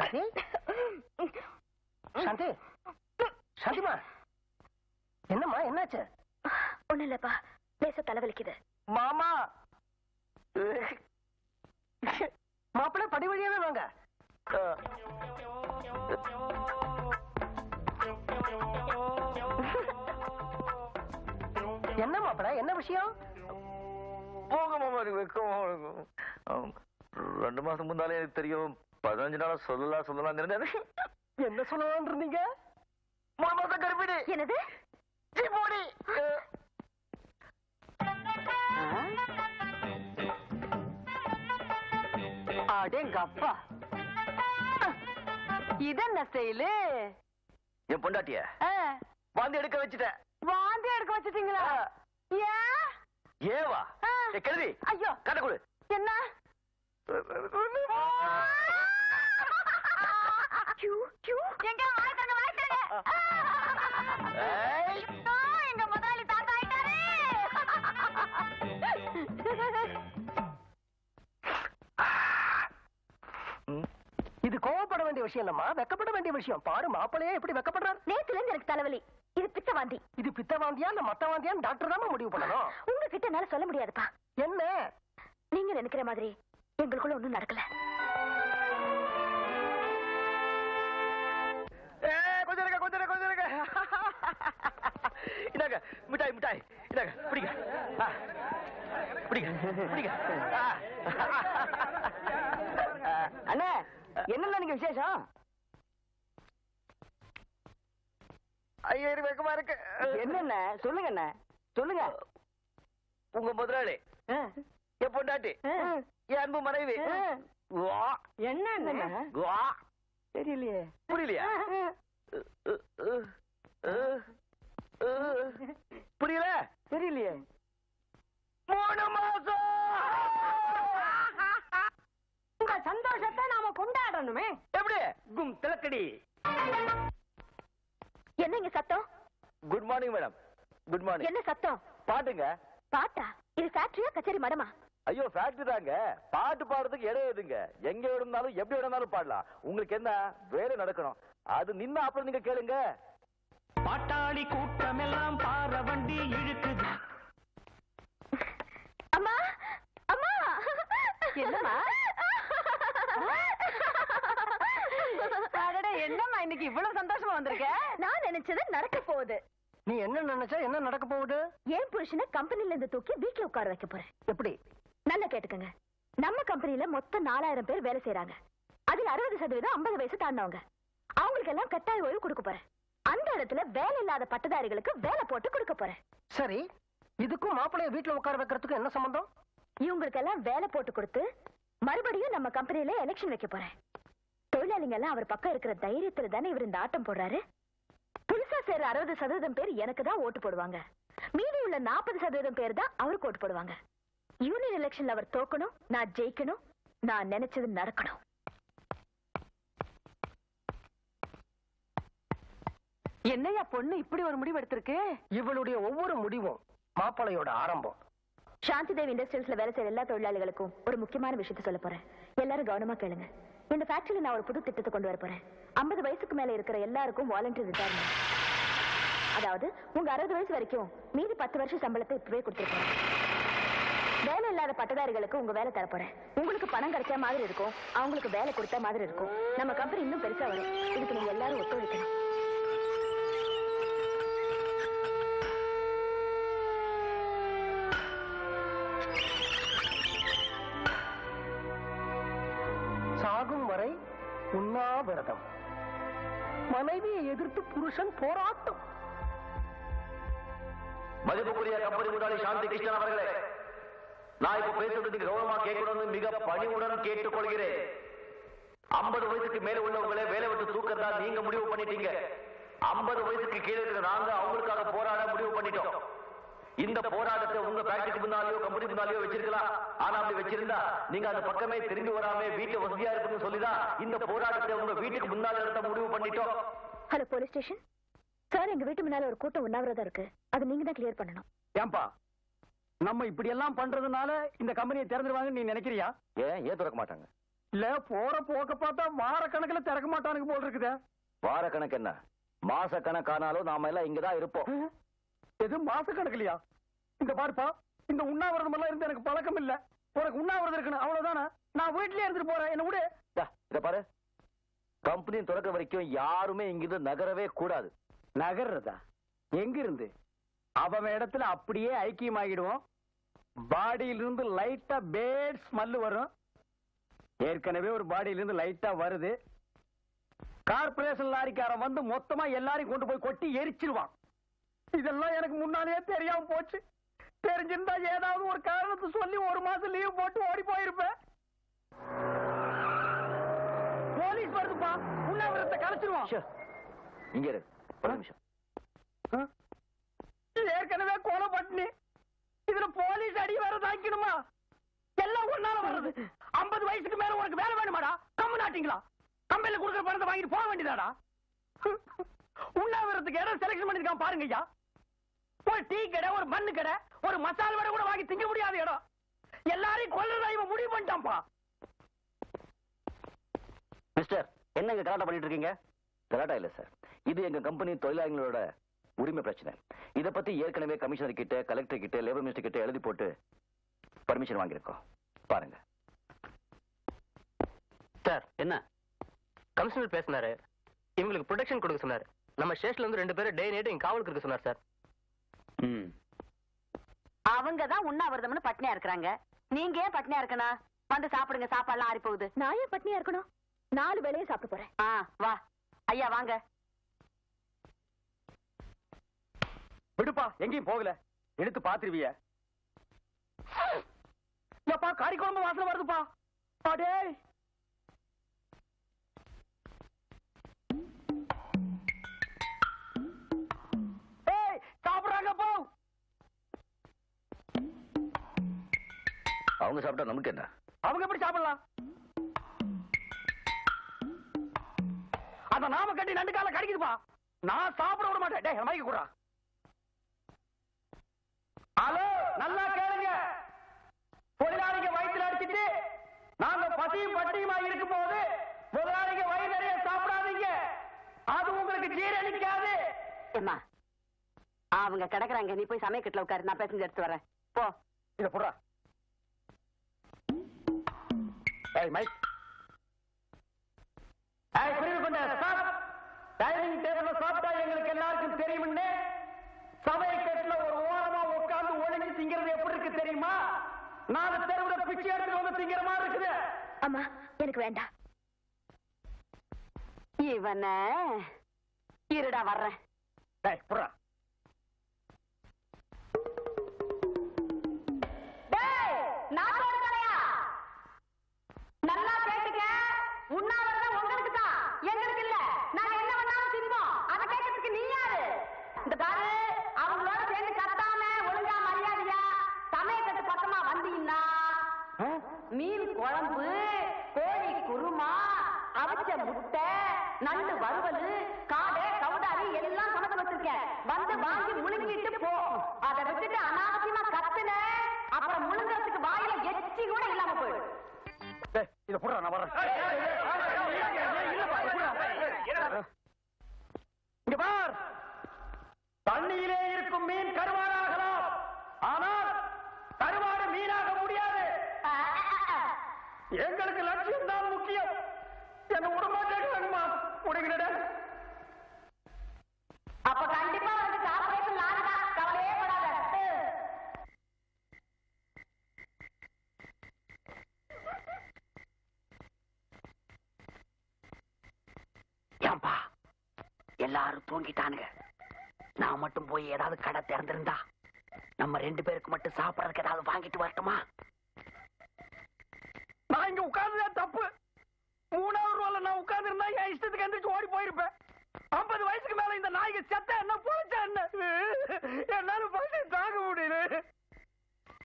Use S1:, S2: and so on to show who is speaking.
S1: சாந்தி சாந்தி சாந்திமா என்னம்மா என்னாச்சு?
S2: ஒண்ணு இல்லப்பா, லேசா தலைவலிக்குது.
S1: மாமா மாப்பிள்ளை படி வழியாவே வாங்க. என்ன மாப்பிள்ளை, என்ன விஷயம்?
S3: போக மாமா, வெக்கமா இருக்கும். 2 மாசம் முன்னாலே எனக்கு தெரியும். 15 நாளா சொல்லலாம்
S1: என்ன சொல்லலாம் இருந்தீங்க?
S3: 3 மாசம் கர்ப்பிணி.
S2: என்னது?
S1: அடேங்கப்பா, இதென்ன ஸ்டைலு?
S3: என் பொண்டாட்டிய வாந்தி எடுக்க வச்சுட்டேன்.
S1: வாந்தி எடுக்க வச்சுட்டீங்களா?
S3: ஏவா கேள்வி?
S1: ஐயோ
S3: கட்டக்குழு
S1: என்ன? எங்க முதலாளி தாத்தா ஆயிட்டாரு. இது கோவப்பட வேண்டிய விஷயம் இல்லம்மா, வெக்கப்பட வேண்டிய விஷயம். பாரு மாப்பிள்ளையே எப்படி வெக்கப்படுறாரு.
S2: நேத்துல இருந்து எனக்கு தலைவலி. இது பித்த வாந்தி.
S1: இது பித்த வாந்தியா இல்ல மத்த வாந்தியான்னு டாக்டர் தான் முடிவு பண்ணணும்.
S2: உங்ககிட்ட என்னால சொல்ல முடியாதுப்பா.
S1: என்ன
S2: நீங்க நினைக்கிற மாதிரி எங்களுக்குள்ள ஒண்ணும் நடக்கல.
S3: கொஞ்சம் இருக்க. இதாங்க மிட்டாய் இதாங்க பிடிங்க.
S1: அண்ணே, என்னென்ன நீங்க விசேஷம்?
S3: ஐயோ வெக்கமா இருக்கு.
S1: என்னென்ன சொல்லுங்க அண்ணே, சொல்லுங்க.
S3: உங்க முதலாளி, என் பொண்டாட்டி, என் அன்பு மனைவி.
S1: என்ன தெரியலையே.
S3: புரியலையா? புரியல?
S1: தெரியலையே.
S3: 3 மாசம்.
S1: உங்க சந்தோஷத்தை நாம கொண்டாடணுமே.
S3: எப்படி?
S1: கும் திலக்கடி.
S2: என்ன இங்க சத்தம்?
S3: Good morning madam. Good morning.
S2: என்ன சத்தம்?
S3: பாட்டுங்க.
S2: பாட்டா? இது ஃபேக்டரியா கச்சேரி மடமா?
S3: ஐயோ ஃபேக்டரி தாங்க. பாட்டு பாடுறதுக்கு இடம் எதுங்க? எங்க வேணும்னாலும் எப்படி வேணும்னாலும் பாடலாம். உங்களுக்கு என்ன வேலை நடக்கணும், அது நின்னா அப்புறம் நீங்க கேளுங்க.
S4: பாட்டாளி கூட்டம் எல்லாம் பாற வண்டி இழுக்குது.
S2: அம்மா அம்மா,
S1: என்னம்மா? என்னம்மா இன்னைக்கு இவ்வளவு சந்தோஷமா வந்திருக்க?
S2: நான் நினைச்சது நடக்க போகுது.
S1: நீ என்ன நினைச்சா என்ன நடக்க போகுது?
S2: ஏன் புருஷனை கம்பெனில இருந்து தூக்கி வீட்டுல உட்கார வைக்க போறேன்.
S1: எப்படி?
S2: நல்லா கேட்டுக்கங்க. நம்ம கம்பெனில மொத்தம் 4000 பேர் வேலை செய்யறாங்க. அதுல 60% 50 வயசு தாண்டவங்க. அவங்களுக்கு எல்லாம் கட்டாய ஓய்வு கொடுக்க போறேன். அந்த இடத்துல வேலை இல்லாத பட்டதாரிகளுக்கு வேலை போட்டு கொடுக்க போறேன்.
S1: சரி, இதுக்கும் மாப்பிள்ளைய வீட்டுல உட்கார வைக்கிறதுக்கும் என்ன சம்பந்தம்?
S2: இவங்களுக்கு எல்லாம் வேலை போட்டு கொடுத்து மறுபடியும் நம்ம கம்பெனில எலெக்ஷன் வைக்க போறேன். தொழிலாளிங்க எல்லாம் அவர் பக்கம் இருக்கிற தைரியத்துல தானே இவர் இந்த ஆட்டம் போடுறாரு. புதுசா சேர்ற 60% பேர் எனக்கு தான் ஓட்டு போடுவாங்க. மீதி உள்ள 40% பேர் தான் அவருக்கு ஓட்டு போடுவாங்க. யூனியன் எலெக்ஷன்ல அவர் தோக்கணும், நான் ஜெயிக்கணும், நான் நினைச்சது நடக்கணும்.
S1: என்னையா பொண்ணு இப்படி ஒரு முடிவு எடுத்திருக்கு? இவளுடைய ஒவ்வொரு முடிவும் மாப்பிள்ளையோட ஆரம்பம்.
S2: சாந்தி தேவி இண்டஸ்ட்ரியல்ஸ்ல வேலை செய்யற எல்லா தொழிலாளிகளுக்கும் ஒரு முக்கியமான விஷயத்தை சொல்ல போறேன். எல்லாரும் கவனமா கேளுங்க. இந்த ஃபேக்டரியில நான் ஒரு புது திட்டத்தை கொண்டு வர போறேன். 50 வயசுக்கு மேல இருக்கிற எல்லாருக்கும் வாலண்டரி ரிட்டையர்மென்ட். அதாவது உங்க 60 வயசு வரைக்கும் மீதி 10 வருஷம் சம்பளத்தை இப்பவே கொடுத்துருக்கேன். வேலை இல்லாத பட்டதாரிகளுக்கு உங்க வேலை தரப்போறேன். உங்களுக்கு பணம் கிடைச்ச மாதிரி இருக்கும், அவங்களுக்கு வேலை கொடுத்த மாதிரி இருக்கும். நம்ம கம்பெனி இன்னும் பெருசா வரும். இதுக்கு நீங்க எல்லாரும் ஒத்துழைக்கணும்.
S1: சாகும் வரை உண்ணாவிரதம். மனைவியை எதிர்த்து புருஷன் போராட்டம்.
S3: மதிப்புக்குரிய கம்பெனி முதலாளி சாந்தி கிருஷ்ணன் அவர்களே, நான் இப்ப பேசுறது நீங்க கௌரவமா கேட்கணும்னு மிக பணிவுடன் கேட்டுக்கொள்கிறேன். 50 வயசுக்கு மேல உள்ளவங்களே வேலை விட்டு தூக்கறதா நீங்க முடிவு பண்ணிட்டீங்க. 50 வயசுக்கு கீழே இருக்கிற நாங்க அவங்களுக்காக போராட முடிவு பண்ணிட்டோம். இந்த போராட்டத்தை உங்க ஃபேக்டரிக்கு முன்னாலேயோ கம்பெனி முன்னாலேயோ வச்சிருக்கலாம். ஆனா அப்படி வச்சிருந்தா நீங்க அந்த பக்கமே திரும்பி வராம வீட்டுல வசதியா இருக்குன்னு சொல்லிதான் இந்த போராட்டத்தை உங்க வீட்டுக்கு முன்னால நடத்த முடிவு பண்ணிட்டோம்.
S2: ஹலோ போலீஸ் ஸ்டேஷன் சார், எங்க வீட்டு முன்னால ஒரு கூட்டம் உண்ணாவிரதம் இருக்கு. அது நீங்க தான் கிளியர் பண்ணணும்.
S4: ஏன்பா நம்ம இப்படி எல்லாம் பண்றதுனால இந்த கம்பெனியை திறந்துருவாங்கன்னு நீ நினைக்கிறியா?
S3: ஏன் திறக்க மாட்டாங்க?
S1: இல்ல போற போக்க பார்த்தா வார கணக்குல திறக்க மாட்டானுங்க போல் இருக்குதே.
S3: வார கணக்கு என்ன, மாச கணக்கானாலும் நாம எல்லாம் இங்கதான் இருப்போம்.
S1: எது மாச கணக்குலையா? இந்த பாருப்பா, இந்த உண்ணாவிரதம் எல்லாம் இருந்து எனக்கு பழக்கம் இல்ல. உனக்கு உண்ணாவிரதம் இருக்கணும் அவ்வளவுதானே. நான் வீட்லயே இருந்துட்டு போறேன், என்ன விடு.
S3: இத பாரு, கம்பெனி திறக்கிற வரைக்கும் யாருமே இங்கிருந்து நகரவே கூடாது.
S1: நகர்றதா? எங்க இருந்து? அவன் இடத்துல அப்படியே ஐக்கியமாகிடுவோம். பாடியிலிருந்து லைட்டா பேட் ஸ்மெல் வரும். ஏற்கனவே ஒரு பாடியிலிருந்து லைட்டா வருது. கார்பரேஷன் லாரிக்காரன் வந்து மொத்தமா எல்லாரையும் கொண்டு போய் கொட்டி எரிச்சிருவான். இதெல்லாம் எனக்கு முன்னாலேயே தெரியாம போச்சு. தெரிஞ்சிருந்தா ஏதாவது ஒரு காரணத்தை சொல்லி ஒரு மாசம் லீவ் போட்டு ஓடி போயிருப்பேன். போலீஸ் வருதுப்பா, உண்ணாவிரதத்தை கலைச்சிருவான்.
S3: இங்க இரு, ஒரு நிமிஷம்.
S1: ஏற்கனவே கொலை பண்ணி இதுல போலீஸ் அடி வேற தாக்கணுமா? எல்லாம் ஒன்னால வர்றது. 50 வயசுக்கு மேல உனக்கு வேலை வேணுமாடா? கம்மு நாட்டிங்களா? கம்பெனில கொடுக்குற பணத்தை வாங்கிட்டு போக வேண்டியதாடா. உண்ணாவிரத்துக்கு இடம் செலக்ஷன் பண்ணிருக்கான் பாருங்க ஐயா. ஒரு டீ கடை, ஒரு மண்ணு கடை, ஒரு மசால் வடை கூட வாங்கி திங்க முடியாத இடம். எல்லாரையும் கொல்றதா இவன் முடிவு பண்ணிட்டான்ப்பா.
S3: மிஸ்டர், என்னங்க கலாட்டா பண்ணிட்டு இருக்கீங்க? கலாட்டா இல்ல சார், இது எங்க கம்பெனி தொழிலாளர்களோட உரிமை பிரச்சனை. இத பத்தி ஏற்கனவே கமிஷனர் கிட்ட, கலெக்டர் கிட்ட, லேபர் மினிஸ்டர் கிட்ட எழுதி போட்டு பர்மிஷன் வாங்கியிருக்கோம். பாருங்க
S5: சார். என்ன கமிஷனர் பேசினாரு, இவங்களுக்கு ப்ரொடெக்ஷன் கொடுக்க சொன்னாரு. நம்ம ஸ்டேஷன்ல இருந்து 2 பேரும் டே நைட் இங்க காவலுக்கு இருக்க சொன்னார் சார்.
S2: அவங்க தான் உண்ணாவிரதம்னு பட்னியா இருக்கிறாங்க. நீங்க ஏன் பட்னியா இருக்கணும்? வந்து சாப்பிடுங்க, சாப்பாடுலாம் ஆறி போகுது. நான் ஏன் பட்னியா இருக்கணும்? 4 வேளையும் சாப்பிட்டு போறேன். வா ஐயா வாங்க.
S1: விடுப்பா, எங்கேயும் போகல. எடுத்து பாத்துருவிய. காரி குழம்பு வாசனை வருதுப்பா. அடே சாப்பிடுறாங்க போ.
S3: அவங்க சாப்பிட்டா நமக்கு என்ன?
S1: அவங்க எப்படி சாப்பிடலாம்? அத நாம கட்டி 2 கால கடிக்குதுப்பா. நான் சாப்பிட விட மாட்டேன். டேய் மைக்க குடுறா. ஹலோ, நல்லா கேளுங்க. தொழிலாளிங்க வயிற்றுல அடிச்சிட்டு நாங்க பசியும் பட்டியுமா இருக்கும் போது முதலாளிங்க வயிறு நிறைய சாப்பிடாதீங்க. அது உங்களுக்கு ஜீரணிக்காது.
S2: அம்மா அவங்க கிடக்குறாங்க, நீ போய் சமயக்கட்டுல உட்காரு, நான் பேசஞ்சு எடுத்து வரேன். போ.
S1: இத போடுறா. ஏய் மைக். ஏய் புரியுது கொண்ட ஸ்டாப். டைனிங் டேபிள்ல சாப்பிட்டா எங்களுக்கு எல்லாருக்கும் தெரியும்னு சமயக்கட்டுல ஒரு ஓரமா உட்கார்ந்து ஒளிஞ்சு திங்கிறது எப்படி இருக்கு தெரியுமா? 4 தெருவுல பிச்சை எடுத்து வந்து திங்கிற மாதிரி இருக்குது.
S2: அம்மா எனக்கு வேண்டாம். இவன இருடா வர்றேன்.
S1: டேய் புறா.
S2: டேய் நாட்டோட தலையா, நல்லா கேட்டுக்க. உண்ணாவிரதம் உங்களுக்கு தான், எங்களுக்கு இல்ல. நாங்க என்ன வேணாலும் தின்போம். அத கேட்கறதுக்கு நீ யாரு? இந்த பாரு, அவங்களோட சேர்ந்து கத்தாம ஒழுங்கா மரியாதையா சமயக்கட்டு பக்கமா வந்தீங்கன்னா மீன் குழம்பு, கோழி குருமா, அவிச்ச முட்டை, நண்டு வறுவல், காடை, கவுதாரி எல்லாம் சமைச்சு வச்சிருக்கேன். வந்து வாங்கி முழுங்கிட்டு போ. அதை விட்டுட்டு அனாவசியமா கத்துன அப்புறம் முழுங்கிறதுக்கு வாயில எச்சி கூட இல்லாம போயிடும்.
S1: டேய் இத புறா, நான் வரேன். இங்க பார், தண்ணியிலே இருக்கும் மீன் கருவாடாகலாம், ஆனால் கருவாடு மீனாக முடியாது. எங்களுக்கு லட்சியம் தான் முக்கியம். என்ன உடம்பாட்டேமா உடைகிறட.
S2: அப்ப கண்டிப்பா வந்து ஆபரேஷன் நான்தான், கவலையே படாத.
S5: ஏன்பா எல்லாரும் தூங்கிட்டானுங்க. நான் மட்டும் போய் ஏதாவது கடை திறந்திருந்தா நம்ம 2 பேருக்கு மட்டும் சாப்பிடறதுக்கு ஏதாவது வாங்கிட்டு வரட்டுமா?
S1: நான் இங்க உட்கார்ந்ததே தப்பு.